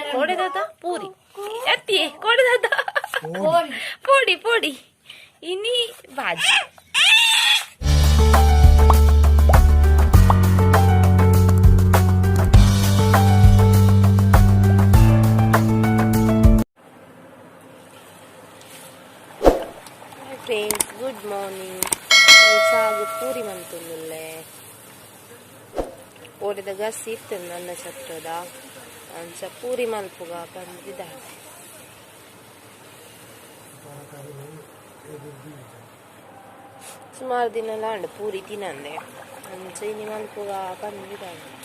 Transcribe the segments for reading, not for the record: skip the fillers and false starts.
कोड़े दादा पूरी एत्ती कोड़े दादा पोड़ी पोड़ी इनी भाजी फ्रेंड्स गुड मॉर्निंग सागु पूरी मंतुल्ले ओडिद गसी इत्तु नन्न छत्ರದ अंच पूरी मल्पुग बंदिद्दारे सुमारु दिन पूरी तिनंदे अंच इनि मल्पुग बंदिद्दारे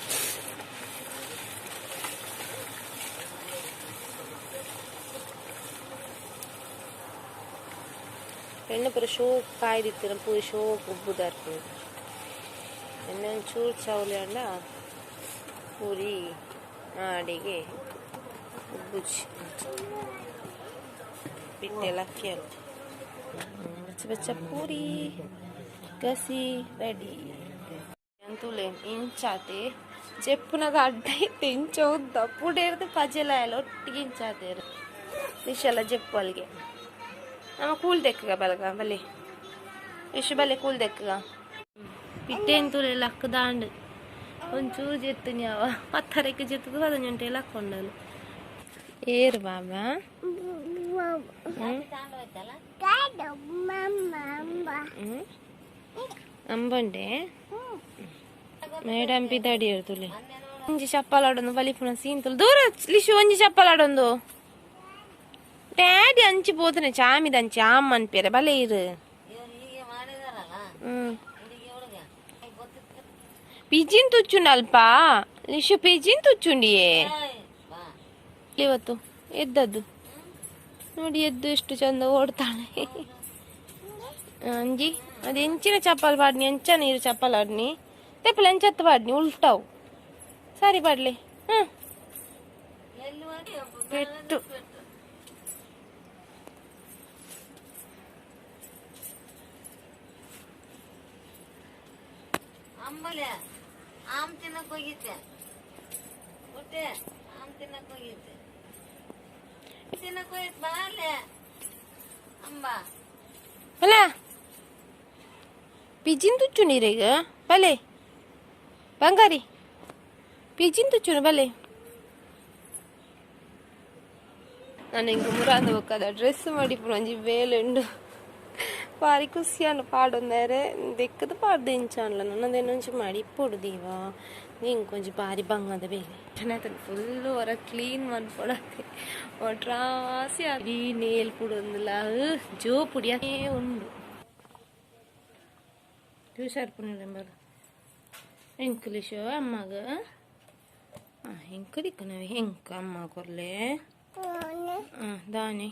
ಹೆಣ್ಣು ಪುರ ಶೋಕ್ ಕಾಯ್ದಿತ್ತಿನ ಪೂರಿ ಶೋಕ್ ಉಬ್ಬುದಾರ್ಪು ಎಣ್ಣೆ ಚೂರು ಚೌಲಿ ಅಂಡ ಪೂರಿ ಆಡಿಗೆ ಉಬ್ಬುಜಿ ಬಿಟ್ಟೆಲ್ಲ ಅಕ್ಕಿಯಲ್ಲ ಬೆಚ್ಚ ಬೆಚ್ಚ ಪೂರಿ ಗಸಿ ರೆಡಿ ಅಂತೂಲೆ ಇಂಚಾತೆ చెప్పునది అడ్డైతే ఇంచొద్ద పుడేర్ది పజలాయలు ఒట్టిಗೆ ఇంచాతేరు ದಿಶೆಲ್ಲ ಜಪ್ಪಲ್ಗೆ ನಮ್ಮ ಕೂಲ್ ದೆಕ್ಕಗ ಬಲಗ ಬಲೆ ಇಷ್ಟು ಬಲೆ ಕೂಲ್ ದೆಕ್ಕಗ ಪಿಟ್ಟೆನ್ ತುಲೆಲ್ಲ ಅಕ್ಕದಾಂಡು ಒಂಚೂರು ಜೆತ್ತುನಿ ಅವ ಪತ್ತರಕ್ಕೆ ಜೆತ್ತದು 15 ಗಂಟೆಲ್ಲ ಹಾಕೊಂಡನು ಏರು ಬಾಬಾ ಅಂಬಂಡೆ ಮೇಡಮ್ ಪಿದಾಡಿ ಇರ್ತುಲೆ ಒಂಜಿ ಚಪ್ಪಲಾಡೊಂದು ಬಲಿಪುಣ ಸೀಂತುಲು ದೂರ ಲಿಶು ಒಂಜಿ ಚಪ್ಪಲಾಡೊಂದು ಡ್ಯಾಡಿ ಅಂಚಿపోతున్నా చామిదంచి అమ్మ అని పేరు భలే ఇరు ಪಿಜಿನ್ ತುಚ್ಚುಂಡು ಅಲ್ಪ ಲಿಶು ಪಿಜಿನ್ ತುಚ್ಚುಂಡಿಯೇ ಇವತ್ತು ಎದ್ದದ್ದು ನೋಡಿ ಎದ್ದು ಎಷ್ಟು ಚಂದ ಓಡ್ತಾಳೆ ಅಂಜಿ ಅದು ಎಂಚಿನ ಚಪ್ಪಲ್ ಪಾಡ್ನಿ ಎಂಚ ನೀರು ಚಪ್ಪಲ್ ಆಡ್ನಿ ತೆಪ್ಪಲು ಎಂಚತ್ತು ಪಾಡ್ನಿ ಉಲ್ಟಾವು ಸರಿ ಪಾಡ್ಲಿ ಪೆಟ್ಟು ಅಂಬಲೆ ಆಮ್ ತಿನ್ನಕ್ ಹೋಗಿದ್ದೆ ಹೊಟ್ಟೆ ಆಮ್ ತಿನ್ನಕ್ ಹೋಗಿದ್ದೆ ತಿನ್ನಕ್ ಹೋಗಿದ್ ಬಾಲೆ ಅಂಬ ಅಲ್ಲ ಪಿಜಿನ್ ತುಚ್ಚು ನೀರೀಗ ಬಲೆ ಬಂಗಾರಿ ಪಿಜಿನ್ ತುಚ್ಚು ಬಲೆ ನಾನು ಹಿಂಗೆ ಮುರಾಂದ ಹೋಗದ ಡ್ರೆಸ್ ಮಾಡಿ ಒಂಜಿ ಬೇಲೆಂಡು ಪಾರಿ ಖುಷಿಯನ್ನು ಪಾಡೊಂದರೆ ದೆಕ್ಕದ ಪಾಡ್ದು ಇಂಚಾನ್ಲ ನನ್ನದೇನು ಒಂಚು ಮಾಡಿ ಪೊಡ್ದೀವಾ ಹಿಂಗೆ ಕೊಂಚ ಪಾರಿ ಬಂಗದ ಬೇಲೆ ಚೆನ್ನಾಯ್ತದೆ ಫುಲ್ಲು ಹೊರ ಕ್ಲೀನ್ ಮಾಡ್ಕೊಡತ್ತೆ ಒಟ್ರಾಸಿ ಈ ನೇಲ್ ಪುಡೊಂದಿಲ್ಲ ಜೋ ಪುಡಿಯೇ ಉಂಡು ಹುಷಾರು ಪುಣ್ಯ ಹೆಂಕಲಿಶೋ ಅಮ್ಮಗ ಹೆಂಕ ದಿಕ್ಕ ನಾವೇ ಹೆಂಕ ಅಮ್ಮ ಕೊರ್ಲೆ ದಾನೆ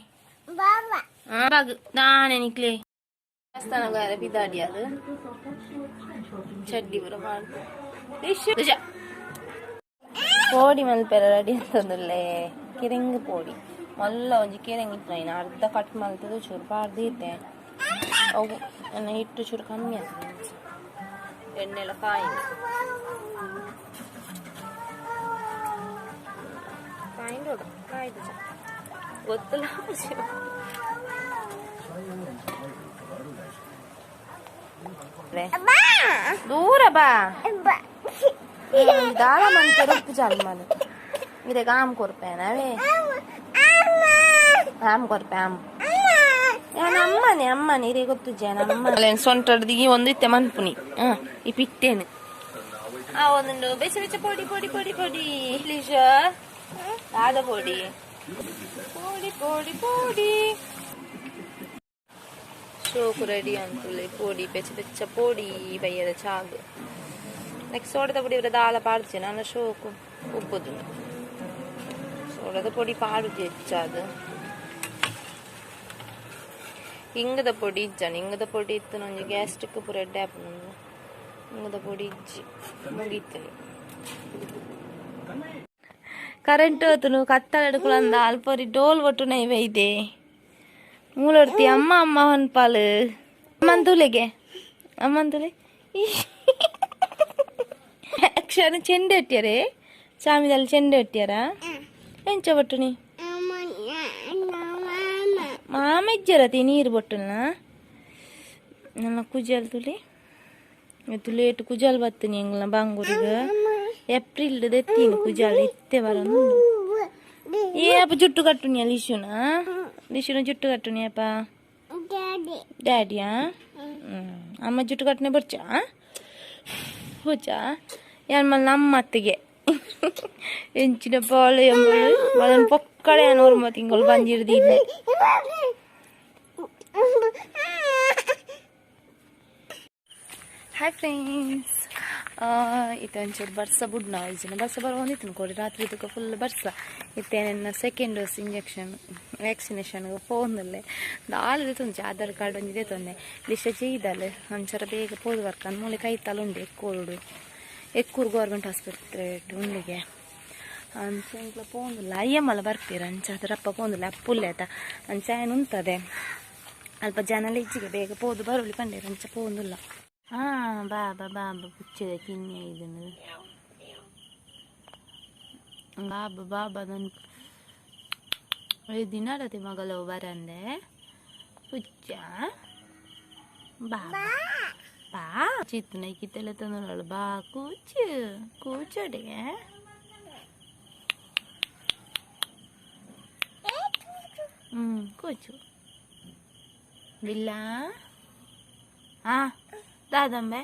ಬಾಗ ದಾನೆ ನಿಕ್ಲೆ ದೇವಸ್ಥಾನ ಬಿದ್ದಾಡಿಯಾರು ಚಡ್ಡಿ ಬರ ಪೋಡಿ ಮಲ್ಪೆರ ರೆಡಿ ಅಂತಂದ್ರೆ ಕಿರಂಗಿ ಪೋಡಿ ಮಲ್ಲ ಒಂಜಿ ಕಿರಂಗಿ ಇತ್ತು ಅರ್ಧ ಕಟ್ ಮಲ್ತದ ಚೂರು ಪಾಡ್ದಿದ್ದೆ ಅವು ನನ್ನ ಹಿಟ್ಟು ಚೂರು ಕಮ್ಮಿ ಆಗ್ತದೆ ಎಣ್ಣೆಲ್ಲ ಕಾಯಿಂದು ಕಾಯ್ದು ಗೊತ್ತಿಲ್ಲ दूर बा दाला मन रुक चल मन मेरे काम कर पे ना वे काम कर पे आम ಅಮ್ಮ ನೀರೇ ಗೊತ್ತು ಜನ ಅಮ್ಮ ಸೊಂಟಡ್ದಿಗೆ ಒಂದಿತ್ತೆ ಮನ್ಪುನಿ ಈ ಪಿಟ್ಟೇನು ಆ ಒಂದುಂಡು ಬೆಚ್ಚ ಬೆಚ್ಚ ಪೊಡಿ ಪೊಡಿ ಪೊಡಿ ಪೊಡಿ ಪ್ಲೀಸ್ ಆದ ಪೊಡಿ ಪೊಡಿ ಪೊಡಿ ಪೊಡಿ ಶೋಕು ರೆಡಿ ಅಂತಲೇ ಪೊಡಿ ಬೆಚ್ಚ ಬೆಚ್ಚ ಪೊಡಿ ಬಯ್ಯದ ಚಾಗು ನೆಕ್ಸ್ಟ್ ಸೋಡದ ಪೊಡಿ ಇವರ ದಾಲ ಪಾಡ್ಚೆ ನಾನು ಶೋಕು ಉಪ್ಪುದು ಸೋಡದ ಪೊಡಿ ಪಾಡುದು ಹೆಚ್ಚಾದು ಹಿಂಗದ ಪೊಡಿ ಇಜ್ಜಾನ ಹಿಂಗದ ಪೊಡಿ ಇತ್ತು ನಂಗೆ ಗ್ಯಾಸ್ಟ್ರಿಕ್ ಪೂರ ಎಡ್ಡೆ ಆಪು ಹಿಂಗದ ಪೊಡಿ ಇಜ್ಜಿ ಮುಗೀತೀನಿ ಕರೆಂಟ್ ಹೋತನು ಕತ್ತಡಕುಳಂದ ಅಲ್ಪರಿ ಡೋಲ್ ಒಟ್ಟು ನೈವೇ ಇದೆ ಮೂಲೊಡ್ತಿ ಅಮ್ಮ ಅಮ್ಮ ಹೊನ್ಪಾಲು ಅಮ್ಮಂತೂಲೆಗೆ ಅಮ್ಮಂತೂಲೆ ಅಕ್ಷರ ಚೆಂಡೆ ಇಟ್ಟ್ಯಾರೆ ಚಾಮಿದಲ್ಲಿ ಚೆಂಡೆ ಇಟ್ಟ್ಯಾರ ಎಂಚ ಬಟ್ಟುನಿ ಮಾಮ ಇಜ್ಜರತಿ ನೀರು ಬಟ್ಟುನ ನನ್ನ ಕುಜಲ್ ತುಳಿ ಇದು ಲೇಟ್ ಕುಜಲ್ ಬತ್ತೀನಿ ಎಂಗ್ಲ ಬಾಂಗೂರಿಗೆ ಏಪ್ರಿಲ್ ದೆತ್ತೀನಿ ಕುಜಲ್ ಇತ್ತೆ ಬರೋನು ಏ ಅಪ್ಪ ಜುಟ್ಟು ಕಟ್ಟುನಿ ಲಿಶುನ ಜುಟ್ಟು ಕಟ್ಟುನಿ ಅಪ್ಪ ಡ್ಯಾಡಿಯಾ ಅಮ್ಮ ಜುಟ್ಟು ಕಟ್ಟನೆ ಬರ್ಚಾ ಹೋಚಾ ಯಾರು ಮళ్ళీ ನಮ್ಮ ಅತ್ತಿಗೆ ಎಂಚಿನ ಪಾಳೆ వాళ్ళని పొక్కడే అనోరు మతి ఇంకొలు బంజిరు దీన్ని ಹಾಯ್ ಫ್ರೆಂಡ್ಸ್ ಇದು ಒಂಚೂರು ಬರ್ಸ ಬುಡ್ನ ಇಜ್ಜಿನ ಬರ್ಸ ಬರೋಂದಿತ್ತು ಕೊಡಿ ರಾತ್ರಿ ತೂಕ ಫುಲ್ ಬರ್ಸ ಇತ್ತೆ ನನ್ನ ಸೆಕೆಂಡ್ ಡೋಸ್ ಇಂಜೆಕ್ಷನ್ ವ್ಯಾಕ್ಸಿನೇಷನ್ಗೆ ಹೋದಲ್ಲೇ ದಾಳಿದೆ ತುಂಚೆ ಆಧಾರ್ ಕಾರ್ಡ್ ಒಂದಿದೆ ತೊಂದೆ ಲಿಷ್ಟ ചെയ്താല് ಒಂಚೂರು ಬೇಗ ಪೋದು ಬರ್ತಾನೆ ಮೂಲೆ ಕೈ ತಲುಂಡು ಎಕ್ಕೂರು ಗೌರ್ಮೆಂಟ್ ಆಸ್ಪತ್ರೆ ಉಂಡಿಗೆ ಅಂಚ ಇಂట్లో పోందుಲ್ಲ ಅಯ್ಯಮ್ಮಲ ಬರ್ತೀರ ಅಂಚ ಅದರಪ್ಪ పోందుಲ್ಲ ಅಪ್ಪುಲ್ಲೇತ ಅಂಚ ಏನು ಉಂಟದೆ ಅಲ್ಪ ಜನ ಇಜ್ಜಿಗೆ ಬೇಗ ಪೋದು ಬರೋಲಿ ಪಂಡೇರು ಅಂಚ పోందుಲ್ಲ ಬಾಬಾ ಬುಚ್ಚಿದೆ ತಿನ್ನಿ ಇದನ್ನು ಬಾಬಾ ನನ್ನ ದಿನ ರತಿ ಮಗಳು ಬರಂದೆ ಹುಚ್ಚ ಬಾಬಾ ಬಾ ಚಿತ್ತನ ಕಿತ್ತೆಲ್ಲ ತಂದಳು ಬಾ ಕೂಚೋಡೆ ಕೂಚು ಬಿಲ್ಲ దాదంబే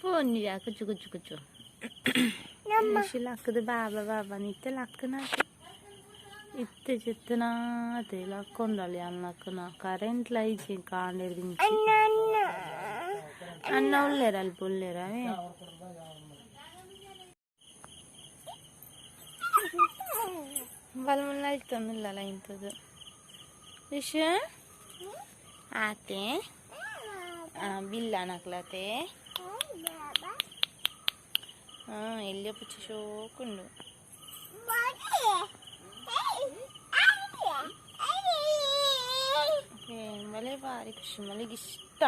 పోనీ కుచ్చు కుచ్చు కుచ్చు లక్కదు బాబా నిత్తే లక్క నాకు ఇత్తే చెత్తనా అదే లక్క ఉండాలి అన్నక్కన కరెంట్లో ఇచ్చి కాండేది అన్న ఉల్లేరా అల్ప ఉల్లేరా వాళ్ళ మున్న వెళ్తుంది అలా ఇంతది విష ఆతే బిల్ల నక్లతే ఎల్లి పుచ్చి షోకుండు ಮಳೆ ಭಾರಿ ಖುಷಿ ಮಳೆಗೆ ಇಷ್ಟ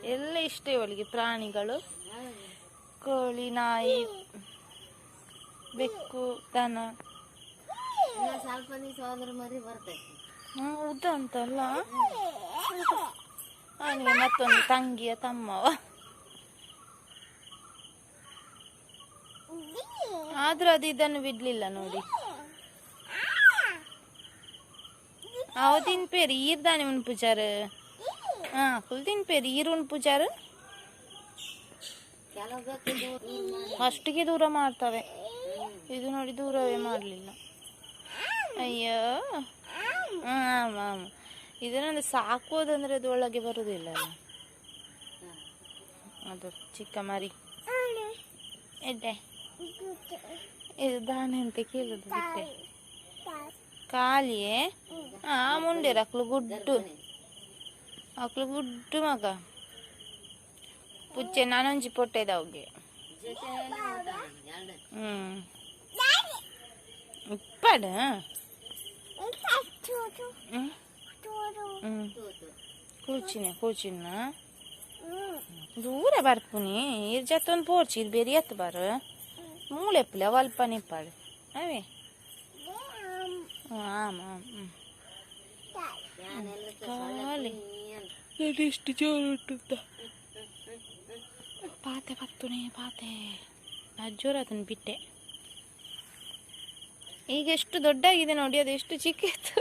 ಎಲ್ಲ ಇಷ್ಟ ಇವಳಿಗೆ ಪ್ರಾಣಿಗಳು ಕೋಳಿ ನಾಯಿ ಬೆಕ್ಕು ದನ ಸ್ವಲ್ಪ ಸೋದರ ಮರಿ ಬರ್ತೈತಿ ಉದ್ದ ಅಂತಲ್ಲ ಅವನಿಗೆ ಮತ್ತೊಂದು ತಂಗಿಯ ತಮ್ಮವ ಆದ್ರೂ ಅದು ಇದನ್ನು ಬಿಡ್ಲಿಲ್ಲ ನೋಡಿ ಅವತ್ತಿನ ಪೇರು ಈರ್ದಾನೆ ಉನ್ ಪೂಜಾರ ಕುಲ್ದಿನ ಪೇರು ಈರ್ ಉನ್ ಪೂಜಾರ ಅಷ್ಟಿಗೆ ದೂರ ಮಾಡ್ತವೆ ಇದು ನೋಡಿ ದೂರವೇ ಮಾಡಲಿಲ್ಲ ಅಯ್ಯೋ ಇದನ್ನೊಂದು ಸಾಕೋದಂದ್ರೆ ಅದು ಒಳಗೆ ಬರುವುದಿಲ್ಲ ಅದು ಚಿಕ್ಕ ಮರಿ ಎಡ್ಡೆ ಇದು ದಾನೆ ಅಂತ ಕೇಳುದು ಬಿಟ್ಟೆ ಖಾಲಿಯೇ ಮುಂಡೇರು ಅಕ್ಲು ಗುಡ್ಡು ಮಗ ಪುಚ್ಚೆ ನಾನೊಂಜಿ ಪೊಟ್ಟೆದ ಅವ್ಗೆ ಉಪ್ಪಾಡ ಕೂಚಿನ ದೂರ ಬರ್ಪುನಿ ಇರ್ ಜತ್ತೊಂದು ಪೋಡ್ಚಿ ಇದು ಬೇರೆ ಎತ್ತು ಬಾರು ಮೂಳೆಪ್ಪಲೆ ಅವಲ್ಪ ನಿಪ್ಪಾಡು ಅವೇ ಖಾಲಿ ಎಷ್ಟು ಜೋರು ಉಂಟು ಪಾತೆ ಬತ್ತುನೆ ಪಾತೆ ಜೋರಾತನ ಬಿಟ್ಟೆ ಈಗ ಎಷ್ಟು ದೊಡ್ಡಾಗಿದೆ ನೋಡಿ ಅದು ಎಷ್ಟು ಚಿಕ್ಕ ಇತ್ತು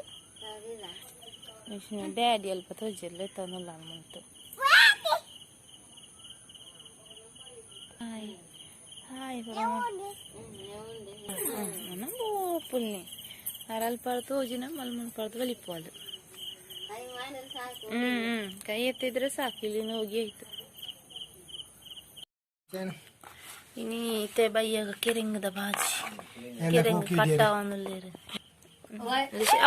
ಡ್ಯಾಡಿ ಅಲ್ಪ ತೋಜಲ್ಲ ತಂದಲ್ಲ ಅಮ್ಮಂತು ಹಾಯ್ ಹಾಯ್ ಪುಲ್ನಿ ಅರಲ್ ಪಡ್ತು ಹೋಜಿನ ಮಲ್ಮನ್ ಪಡ್ದು ಬಲಿಪೋದು ಕೈ ಎತ್ತಿದ್ರೆ ಸಾಕು ಇಲ್ಲಿಂದ ಹೋಗಿ ಆಯ್ತು ini teh bayar kering baji kering kata anulir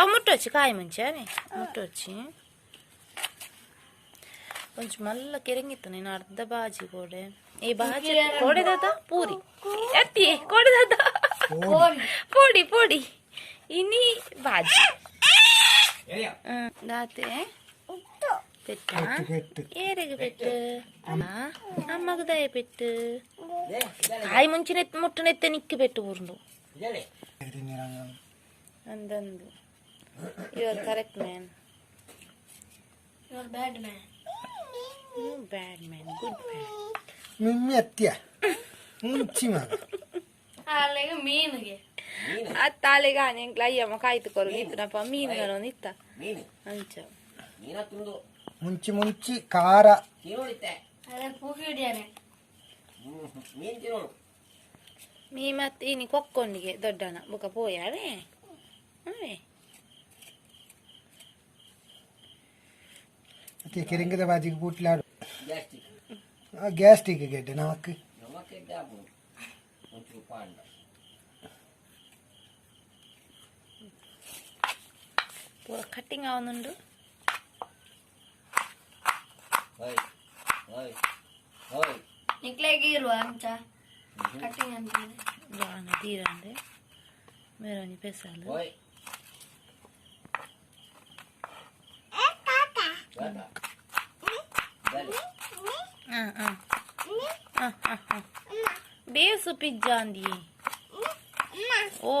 mutochi kai manchane mutochi కొంచెం మళ్ళీ కెరింగిತ್ತು నేను అర్ధ బాజీ కోడే ఈ బాజీ కోడే దాదా పూరి ఎత్తి కోడే దాదా పొడి పొడి ఇని బాజీ దాతే పెట్టా ఏరగ పెట్టు అమ్మకు దయ పెట్టు కాయ ముంచి ముట్టనెత్తే నిక్కి పెట్టు ఊర్లు అందందు you are correct man You are bad man. Bad man good man Mimmi attia. Munchi maga. Allega mean ge. ಅತ್ತಾಳೆಗ ನಿಂಗ್ಲ ಅಯ್ಯಮ್ಮ ಕಾಯ್ದುಕೊರು ನಿತ್ತನಪ್ಪ ಮೀನುಗಳು ನಿತ್ತ ಅಂಚ ಮುಂಚಿ ಖಾರ Ada pooki diare. ಮೀ ಮತ್ತೆ ಇನಿ ಕೊಕ್ಕೊಂಡಿಗೆ ದೊಡ್ಡನ ಬುಕ ಪೋಯಾವೆ ಅವೇ ಮತ್ತೆ ಕಿರಿಂಗದ ಬಾಜಿಗೆ ಬೂಟ್ಲಾಡು ಗ್ಯಾಸ್ಟಿಕ್ ಗೆಡ್ಡೆ ನಮಕ್ ಪೂರ ಕಟ್ಟಿಂಗ್ ಆವನುಂಡು Niklegi iru ancha. Cutting ante. ಜಾನ ತೀರಂದೆ ಮೇರೋನಿ ಪೆಸಾಲು ಬೇಸು ಪಿಜ್ಜಾ ಅಂದಿ ಓ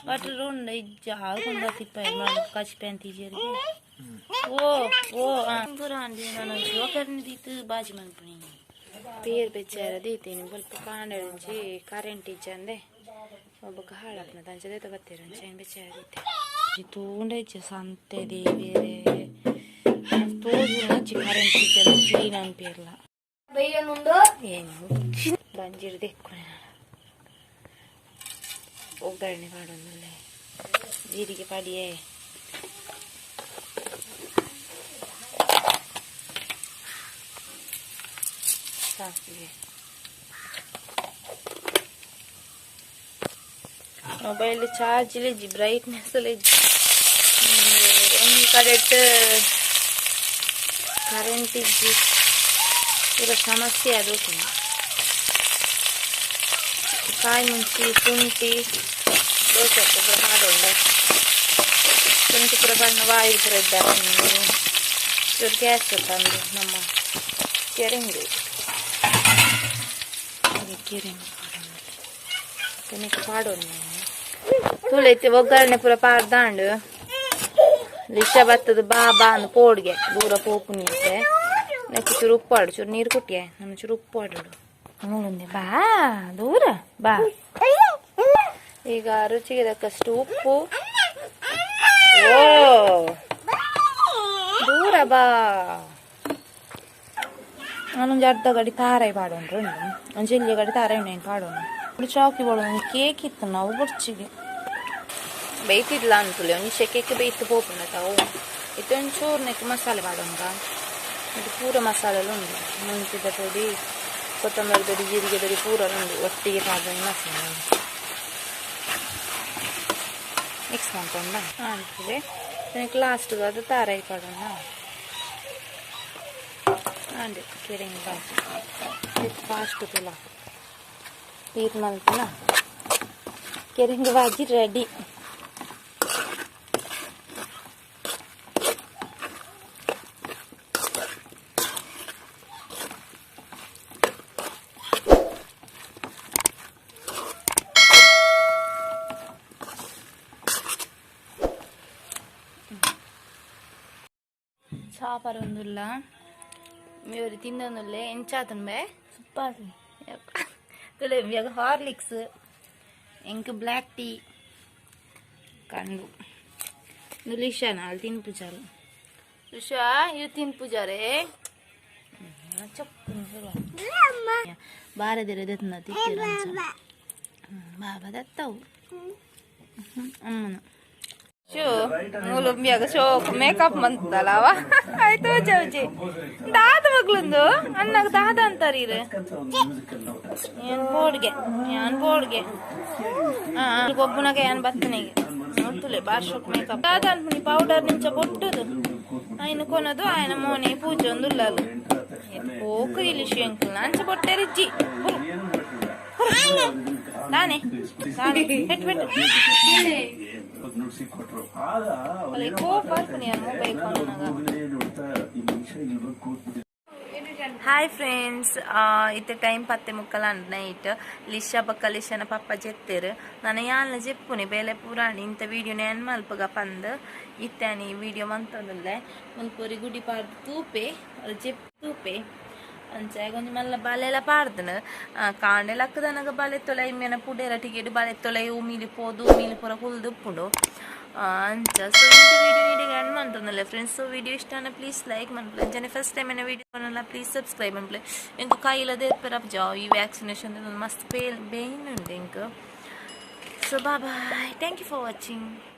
ಬಟ್ ರುಂಡ ಇಜ್ಜ ಆಗುಂಡ ತಿಪ್ಪ ಮಾಡಿ ಕಚ್ ಪ್ಯಾಂತಿ ಜರಿಗೆ ಓ ಓ ಪುರ ಅಂದಿ ನಾನು ಶೋಕರ್ನಿ ದೀತು ಬಾಜಿ ಮನ್ಪುನಿ పేరు పెచ్చారు తీని బల్పు కాండ నుంచి కరెంట్ ఇచ్చందే ಒಬ್ಬ ಹಾಳಪ್ಪನ ತಂಚದೆ ತಗೋತೀರಂಚ ಏನು ಬೆಚ್ಚಾರು ತೂಂಡೆ ಸಂತೆ ದೇವಿರೆ ತೋಜು ನಚ್ಚಿ ಕರೆಂಟ್ ಇಚ್ಚಲ್ಲ ಕ್ಲೀನ್ ಅನ್ಪಿರಲ್ಲ Beyyunundo. ಏನು ಬಂಜಿರು ದೆಕ್ಕೊನೆ ಒಗ್ಗರಣೆ ಮಾಡೋದಲ್ಲೇ ಜೀರಿಗೆ ಪಡಿಯೇ ಸಾಸಿವೆ ಮೊಬೈಲ್ ಚಾರ್ಜ್ ಇಲ್ಲಜ್ಜಿ ಬ್ರೈಟ್ನೆಸ್ ಇಲ್ಲಜ್ಜಿ ಒಂದು ಕಡೆ ಕರೆಂಟ್ ಇಜ್ಜಿ ಪೂರ ಸಮಸ್ಯೆ ಅದು ಕಾಯಿ ಮುಂಚಿ ಶುಂಠಿ ದೋಸೆ ಪೂರ ಮಾಡೋಣ ಶುಂಠಿ ಪೂರ ಬಣ್ಣ ವಾಯು ಪೂರ ಇದ್ದಾರೆ ಇವ್ರು ಗ್ಯಾಸ್ ತಂದು ನಮ್ಮ ಕೆರೆಂಗು ಪಾಡೋಣ ತುಳೈತಿ ಒಗ್ಗರಣೆ ಪೂರ ಪಾಡ್ದಾಂಡು ಲಿಶ ಬತ್ತದ ಬಾ ಬಾನು ಪೋಡ್ಗೆ ದೂರ ಪೋಪು ನೀತೆ ನೆಕ್ಸ್ಟ್ ಚೂರು ಉಪ್ಪು ಆಡು ಚೂರು ನೀರು ಕುಟ್ಟಿಯೆ ನಮ್ಮ ಚೂರು ಉಪ್ಪು ಆಡು ನೋಡೊಂದೆ ಬಾ ದೂರ ಬಾ ಈಗ ರುಚಿಗೆ ತಕ್ಕಷ್ಟು ಉಪ್ಪು ಓ ದೂರ ಬಾ ನಾನೊಂದು ಅರ್ಧ ಗಡಿ ತಾರಾಯಿ ಪಾಡೋಣ್ರು ಒಂದು ಜಲ್ದಿ ಗಡಿ ತಾರಾಯಿ ಉಣ್ಣೇನು ಪಾಡೋಣ ఇప్పుడు చాకి పడదు కేక్ ఇస్తున్నావు బుర్చికి బయటిట్లా అనుకోలే ಒಂದು ಕೇಕ್ ಬೇಯ್ತು పోకుండా ತಾವು ಇದೊಂದು ಚೂರ್ನಕ್ಕೆ ಮಸಾಲೆ ಮಾಡೋಣ ಇದು ಪೂರ ಮಸಾಲೆಲ್ಲ ಉಂಟು ಮುಂಚಿದ ಪುಡಿ ಕೊತ್ತಂಬರಿ ದೊಡಿ ಜೀರಿಗೆ ದೊಡಿ ಪೂರ ಉಂಟು ಒಟ್ಟಿಗೆ ಪಾದ ಮಸಾಲೆ ಮಿಕ್ಸ್ ಮಾಡ್ಕೊಂಡ ಆಗ್ತದೆ ಅದಕ್ಕೆ ಲಾಸ್ಟ್ಗೆ ಅದು ತಾರಾಯಿ ಪಾಡೋಣ ಅಂದೆ ಕೆರೆಂಗ್ ಬಾಜಿ ಫಾಸ್ಟ್ ತುಲ ನೀರು ಮಲ್ತನ ಕೆರೆಂಗ್ ಬಾಜಿ ರೆಡಿ చాపర్ ఉందిల్ల మీరు తిందనుల్లే ఎంచాతుంబే Super. तुले व्यग हार्लिक्स इंक ब्लैक टी कंडु नुलिशा नाल तीन पूजारू ऋषा ये तीन पूजा रे बारे देरे देतना तिरंचा बाबा दत्ताऊ अम्मना ಶೋ ಮೂಲು ಮ್ಯಾಗ ಶೋಕ್ ಮೇಕಪ್ ಮಂತಲ್ಲವ ಆಯ್ತು ಜೌಜಿ ದಾದ ಮಗ್ಲಂದು ಅನ್ನಗ ದಾದ ಅಂತಾರೀರೆ ಏನ್ ಬೋಡ್ಗೆ ಗೊಬ್ಬನಗೆ ಏನ್ ಬತ್ತನಿಗೆ ನೋಡ್ತುಲೆ ಬಾರ್ಶೋಕ್ ಮೇಕಪ್ ದಾದ ಅನ್ಪುನಿ ಪೌಡರ್ ನಿಂಚ ಬೊಟ್ಟದು ఆయన కొనదు ఆయన మోని పూజ ఉందుల్లాలు పోకు ఇల్లు శంకులు నంచ బొట్టెరిజ్జి దానే పెట్టు ಹಾಯ್ ಫ್ರೆಂಡ್ಸ್, ಇತ್ತೆ ಟೈಮ್ 10:30 ನೈಟ್. ಲಿಶಾ ಬಕ್ಕ ಲಿಶಾನ ಪಪ್ಪ ಜೆತ್ತೇರು. ನಾನು ಯಾಲ್ನ ಜೆಪ್ಪುನಿ ಬೇಲೆ ಪುರಾಣಿ ಇಂಥ ವೀಡಿಯೋನ ಏನು ಮಲ್ಪಗ ಪಂದು ಇತ್ತಾನಿ ವೀಡಿಯೋ ಮಂತೊಂದುಲ್ಲೆ ಮುಲ್ಪೂರಿ ಗುಡಿ ಪಾಡ್ದು ತೂಪೆ ಜೆಪ್ಪು ತೂಪೆ ಅಂಚೆ ಕೊಂಚ ಮಲ್ಲ ಬಾಲೆಲ್ಲ ಪಾಡ್ದನು ಕಾಂಡೆ ಲಕ್ಕದನಗ ಬಾಲೆ ತೊಲೆ ಇಮ್ಮೆನ ಪುಡೇರ ಟಿಕೆಟ್ ಬಾಲೆ ತೊಲೆ ಮೀಲಿ ಪೋದು ಮೀಲಿ ಪೂರ ಹುಲ್ದು ಉಪ್ಪುಂಡು ಅಂಚ. ಸೊ ಇಂಥ ವೀಡಿಯೋ ನೀಡಿಗೆ ಎಂಡ್ ಮಂತೊಂದುಲ್ಲೆ ಫ್ರೆಂಡ್ಸ್. ಸೊ ವೀಡಿಯೋ ಇಷ್ಟನ ಪ್ಲೀಸ್ ಲೈಕ್ ಮನ್ಪುಲೆ ಅಂಚನೆ ಫಸ್ಟ್ ಟೈಮ್ ಏನ ವೀಡಿಯೋ ಕೊನಲ್ಲ ಪ್ಲೀಸ್ ಸಬ್ಸ್ಕ್ರೈಬ್ ಮನ್ಪುಲೆ. ಇಂಕ ಕೈಲದೆ ಪೆರಪ್ ಜಾವ್ ಈ ವ್ಯಾಕ್ಸಿನೇಷನ್ ಮಸ್ತ್ ಬೇನ್ ಉಂಡು ಇಂಕ. So bye, thank you for watching.